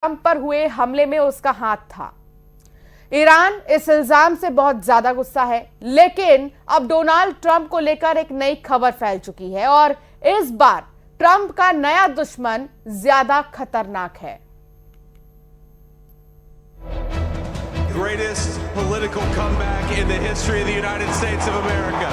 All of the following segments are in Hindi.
ट्रंप पर हुए हमले में उसका हाथ था। ईरान इस इल्जाम से बहुत ज्यादा गुस्सा है, लेकिन अब डोनाल्ड ट्रंप को लेकर एक नई खबर फैल चुकी है और इस बार ट्रंप का नया दुश्मन ज्यादा खतरनाक है। Greatest political comeback in the history of the United States of America.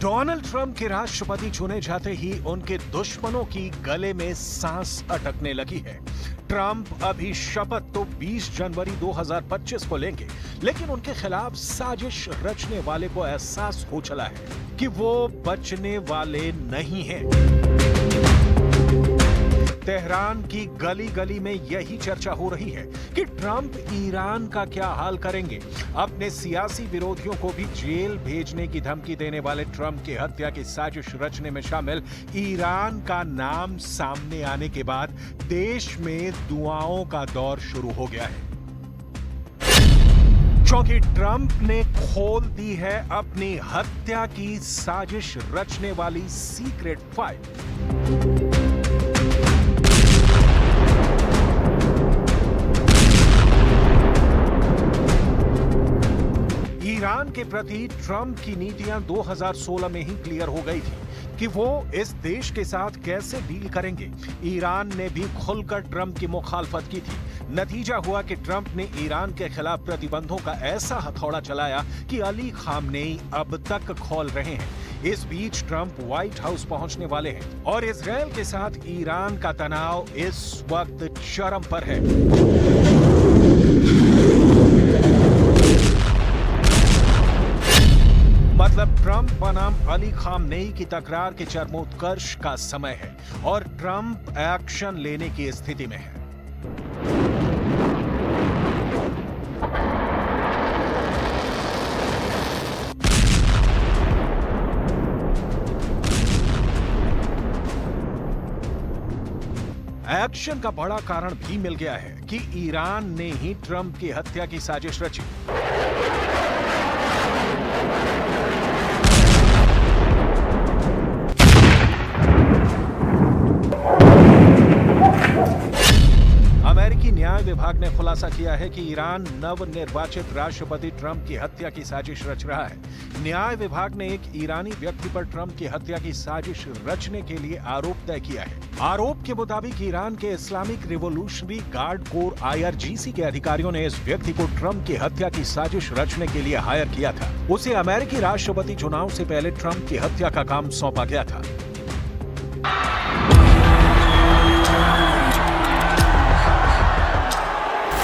Donald Trump के राष्ट्रपति चुने जाते ही उनके दुश्मनों की गले में सांस अटकने लगी है। ट्रंप अभी शपथ तो 20 जनवरी 2025 को लेंगे, लेकिन उनके खिलाफ साजिश रचने वाले को एहसास हो चला है कि वो बचने वाले नहीं हैं। तेहरान की गली गली में यही चर्चा हो रही है कि ट्रंप ईरान का क्या हाल करेंगे। अपने सियासी विरोधियों को भी जेल भेजने की धमकी देने वाले ट्रंप की हत्या की साजिश रचने में शामिल ईरान का नाम सामने आने के बाद देश में दुआओं का दौर शुरू हो गया है, क्योंकि ट्रंप ने खोल दी है अपनी हत्या की साजिश रचने वाली सीक्रेट फाइल। ईरान के प्रति ट्रंप की नीतियां 2016 में ही क्लियर हो गई थी कि वो इस देश के साथ कैसे डील करेंगे। ईरान ने भी खुलकर ट्रंप की मुखालफत की थी। नतीजा हुआ कि ट्रंप ने ईरान के खिलाफ प्रतिबंधों का ऐसा हथौड़ा चलाया कि अली खामनेई अब तक खौल रहे हैं। इस बीच ट्रंप व्हाइट हाउस पहुंचने वाले हैं और इजरायल के साथ ईरान का तनाव इस वक्त चरम पर है। मतलब ट्रंप बनाम अली खामनेई की तकरार के चरमोत्कर्ष का समय है और ट्रंप एक्शन लेने की स्थिति में है। एक्शन का बड़ा कारण भी मिल गया है कि ईरान ने ही ट्रंप की हत्या की साजिश रची। अमेरिकी न्याय विभाग ने खुलासा किया है कि ईरान नवनिर्वाचित राष्ट्रपति ट्रंप की हत्या की साजिश रच रहा है। न्याय विभाग ने एक ईरानी व्यक्ति पर ट्रंप की हत्या की साजिश रचने के लिए आरोप तय किया है। आरोप के मुताबिक ईरान के Islamic revolutionary guard core IRGC के अधिकारियों ने इस व्यक्ति को ट्रंप की हत्या की साजिश रचने के लिए हायर किया था। उसे अमेरिकी राष्ट्रपति चुनाव से पहले ट्रंप की हत्या का काम सौंपा गया था।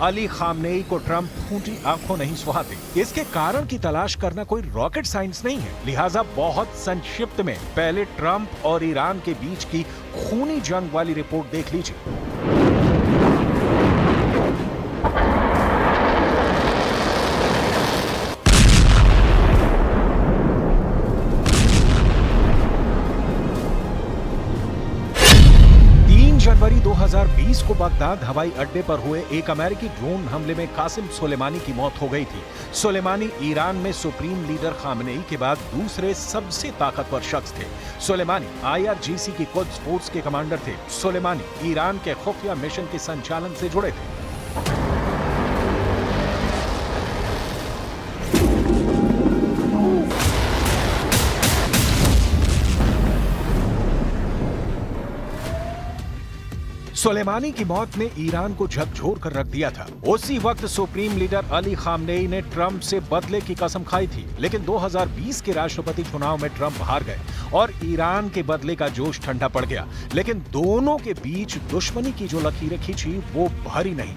अली खामनेई को ट्रंप फूटी आंखों नहीं सुहाते। इसके कारण की तलाश करना कोई रॉकेट साइंस नहीं है, लिहाजा बहुत संक्षिप्त में पहले ट्रंप और ईरान के बीच की खूनी जंग वाली रिपोर्ट देख लीजिए। 3 जनवरी 2020 को बगदाद हवाई अड्डे पर हुए एक अमेरिकी ड्रोन हमले में कासिम सुलेमानी की मौत हो गई थी। सुलेमानी ईरान में सुप्रीम लीडर खामनेई के बाद दूसरे सबसे ताकतवर शख्स थे। सुलेमानी IRGC की कुद्स फोर्स के कमांडर थे। सुलेमानी ईरान के खुफिया मिशन के संचालन से जुड़े थे। सुलेमानी की मौत ने ईरान को झकझोर कर रख दिया था। उसी वक्त सुप्रीम लीडर अली खामनेई ने ट्रंप से बदले की कसम खाई थी, लेकिन 2020 के राष्ट्रपति चुनाव में ट्रंप हार गए और ईरान के बदले का जोश ठंडा पड़ गया। लेकिन दोनों के बीच दुश्मनी की जो लकीरें खींची वो भरी नहीं।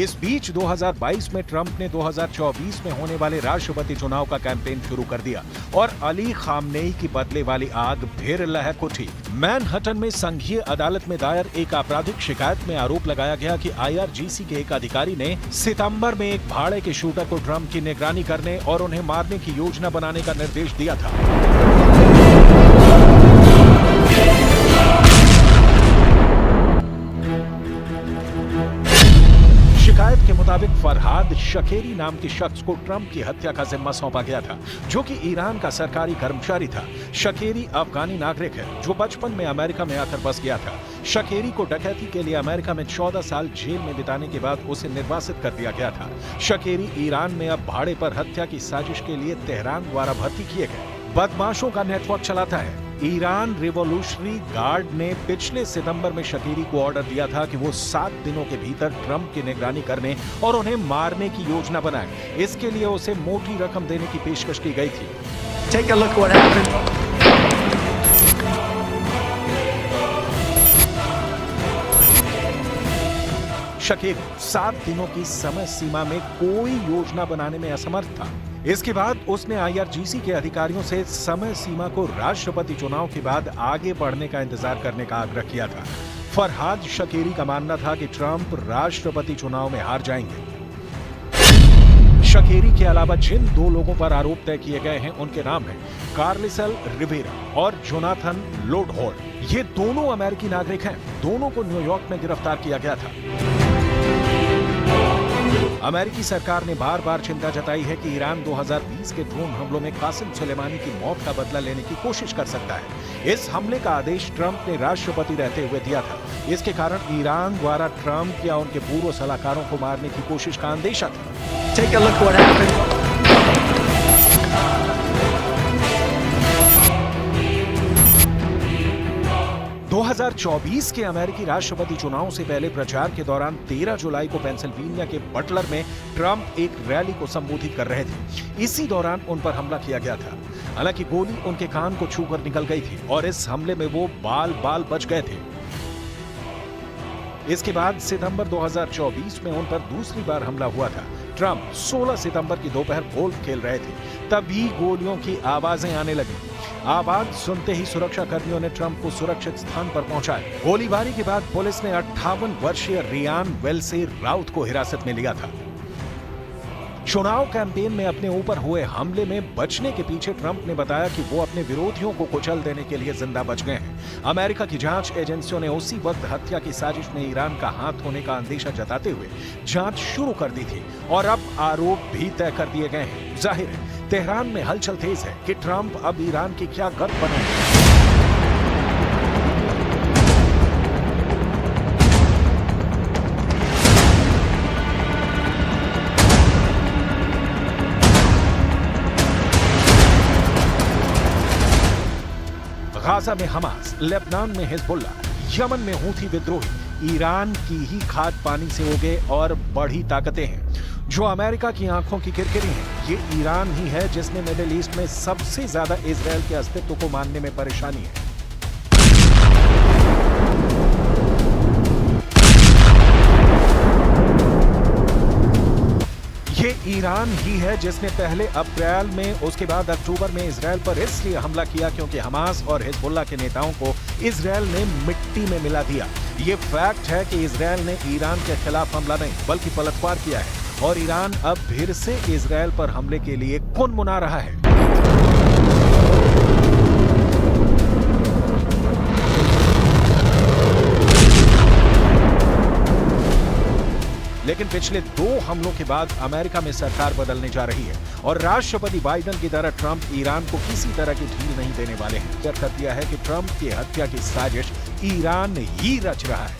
इस बीच 2022 में ट्रंप ने 2024 में होने वाले राष्ट्रपति चुनाव का कैंपेन शुरू कर दिया और अली खामनेई की बदले वाली आग फिर लहक उठी। मैनहट्टन में संघीय अदालत में दायर एक आपराधिक शिकायत में आरोप लगाया गया कि IRGC के एक अधिकारी ने सितंबर में एक भाड़े के शूटर को ट्रंप की निगरानी करने और उन्हें मारने की योजना बनाने का निर्देश दिया था। शिकायत के मुताबिक फरहाद शकेरी नाम के शख्स को ट्रंप की हत्या का जिम्मा सौंपा गया था, जो कि ईरान का सरकारी कर्मचारी था। शकेरी अफगानी नागरिक है जो बचपन में अमेरिका में आकर बस गया था। शकेरी को डकैती के लिए अमेरिका में 14 साल जेल में बिताने के बाद उसे निर्वासित कर दिया गया था। शकेरी ईरान में अब भाड़े पर हत्या की साजिश के लिए तेहरान द्वारा भर्ती किए गए बदमाशों का नेटवर्क चलाता है। ईरान रिवॉल्यूशनरी गार्ड ने पिछले सितंबर में शकेरी को ऑर्डर दिया था कि वो 7 दिनों के भीतर ट्रंप की निगरानी करने और उन्हें मारने की योजना बनाए। इसके लिए उसे मोटी रकम देने की पेशकश की गई थी। Take a look what happened. शकेरी 7 दिनों की समय सीमा में कोई योजना बनाने में असमर्थ था। इसके बाद उसने IRGC के अधिकारियों से समय सीमा को राष्ट्रपति चुनाव के बाद आगे बढ़ने का इंतजार करने का आग्रह किया था। फरहाद शकेरी का मानना था कि ट्रंप राष्ट्रपति चुनाव में हार जाएंगे। शकेरी के अलावा जिन 2 लोगों पर आरोप तय किए गए हैं उनके नाम हैं कार्लिसल रिवेरा और जोनाथन लोडहॉल। ये दोनों अमेरिकी नागरिक हैं। दोनों को न्यूयॉर्क में गिरफ्तार किया गया था। अमेरिकी सरकार ने बार बार चिंता जताई है कि ईरान 2020 के ड्रोन हमलों में कासिम सुलेमानी की मौत का बदला लेने की कोशिश कर सकता है। इस हमले का आदेश ट्रंप ने राष्ट्रपति रहते हुए दिया था। इसके कारण ईरान द्वारा ट्रंप या उनके पूर्व सलाहकारों को मारने की कोशिश का अंदेशा था। Take a look what happened. 2024 के अमेरिकी राष्ट्रपति चुनाव से पहले प्रचार के दौरान 13 जुलाई को पेंसिल्वेनिया के बटलर में ट्रंप एक रैली को संबोधित कर रहे थे। इसी दौरान उन पर हमला किया गया था। हालांकि गोली उनके कान को छूकर निकल गई थी और इस हमले में वो बाल बच गए थे। इसके बाद सितंबर 2024 में उन पर दूसरी बार हमला हुआ था। ट्रंप 16 सितंबर की दोपहर गोल्फ खेल रहे थे, तभी गोलियों की आवाजें आने लगी। आवाज सुनते ही सुरक्षा कर्मियों ने ट्रंप को सुरक्षित स्थान पर पहुंचाया। गोलीबारी के बाद पुलिस ने 58 वर्षीय रियान वेल्से राउत को हिरासत में लिया था। चुनाव कैंपेन में अपने ऊपर हुए हमले में बचने के पीछे ट्रंप ने बताया कि वो अपने विरोधियों को कुचल देने के लिए जिंदा बच गए हैं। अमेरिका की जांच एजेंसियों ने उसी वक्त हत्या की साजिश में ईरान का हाथ होने का अंदेशा जताते हुए जांच शुरू कर दी थी और अब आरोप भी तय कर दिए गए हैं। जाहिर है तेहरान में हलचल तेज है कि ट्रंप अब ईरान की क्या गत बने। गाजा में हमास, लेबनान में हिजबुल्ला, यमन में हूथी विद्रोही ईरान की ही खाद पानी से उगे और बड़ी ताकतें हैं जो अमेरिका की आंखों की किरकिरी हैं। ये ईरान ही है जिसने मिडिल ईस्ट में सबसे ज्यादा इजराइल के अस्तित्व को मानने में परेशानी है। ये ईरान ही है जिसने पहले अप्रैल में, उसके बाद अक्टूबर में इजराइल पर इसलिए हमला किया क्योंकि हमास और हिजबुल्ला के नेताओं को इजराइल ने मिट्टी में मिला दिया। ये फैक्ट है कि इजराइल ने ईरान के खिलाफ हमला नहीं बल्कि पलटवार किया है और ईरान अब फिर से इजराइल पर हमले के लिए कुनमुना रहा है। लेकिन पिछले 2 हमलों के बाद अमेरिका में सरकार बदलने जा रही है और राष्ट्रपति बाइडेन की तरह ट्रंप ईरान को किसी तरह की ढील नहीं देने वाले हैं। तय कर दिया है कि ट्रंप की हत्या की साजिश ईरान ही रच रहा है।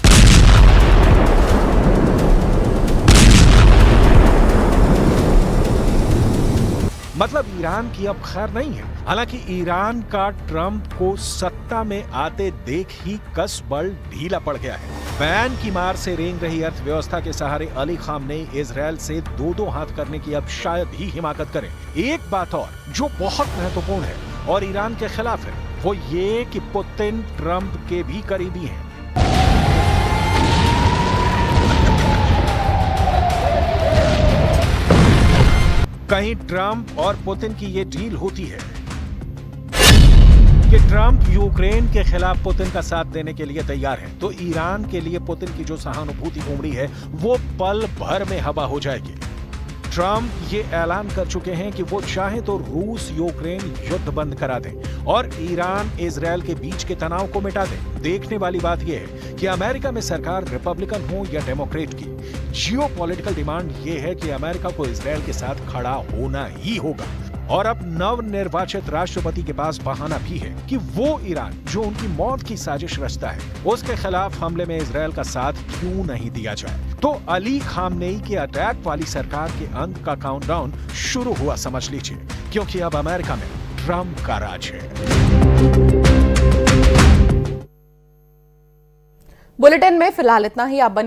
मतलब ईरान की अब खैर नहीं है। हालांकि ईरान का ट्रंप को सत्ता में आते देख ही कस बल ढीला पड़ गया है। बैन की मार से रेंग रही अर्थव्यवस्था के सहारे अली खामनेई इजरायल से दो हाथ करने की अब शायद ही हिमाकत करें। एक बात और जो बहुत महत्वपूर्ण है और ईरान के खिलाफ है, वो ये कि पुतिन ट्रंप के भी करीबी हैं। कहीं ट्रंप और पुतिन की ये डील होती है कि ट्रंप यूक्रेन के खिलाफ पुतिन का साथ देने के लिए तैयार है, तो ईरान के लिए पुतिन की जो सहानुभूति उमड़ी है वो पल भर में हवा हो जाएगी। ट्रंप ये ऐलान कर चुके हैं कि वो चाहे तो रूस यूक्रेन युद्ध बंद करा दें और ईरान इजरायल के बीच के तनाव को मिटा दें। देखने वाली बात यह है कि अमेरिका में सरकार रिपब्लिकन हो या डेमोक्रेट की, जियोपॉलिटिकल डिमांड ये है कि अमेरिका को इजरायल के साथ खड़ा होना ही होगा। और अब नवनिर्वाचित राष्ट्रपति के पास बहाना भी है कि वो ईरान जो उनकी मौत की साजिश रचता है, उसके खिलाफ हमले में इजरायल का साथ क्यों नहीं दिया जाए। तो अली खामनेई के अटैक वाली सरकार के अंत का काउंटडाउन शुरू हुआ समझ लीजिए, क्योंकि अब अमेरिका में ट्रंप का राज है। बुलेटिन में फिलहाल इतना ही। आप बने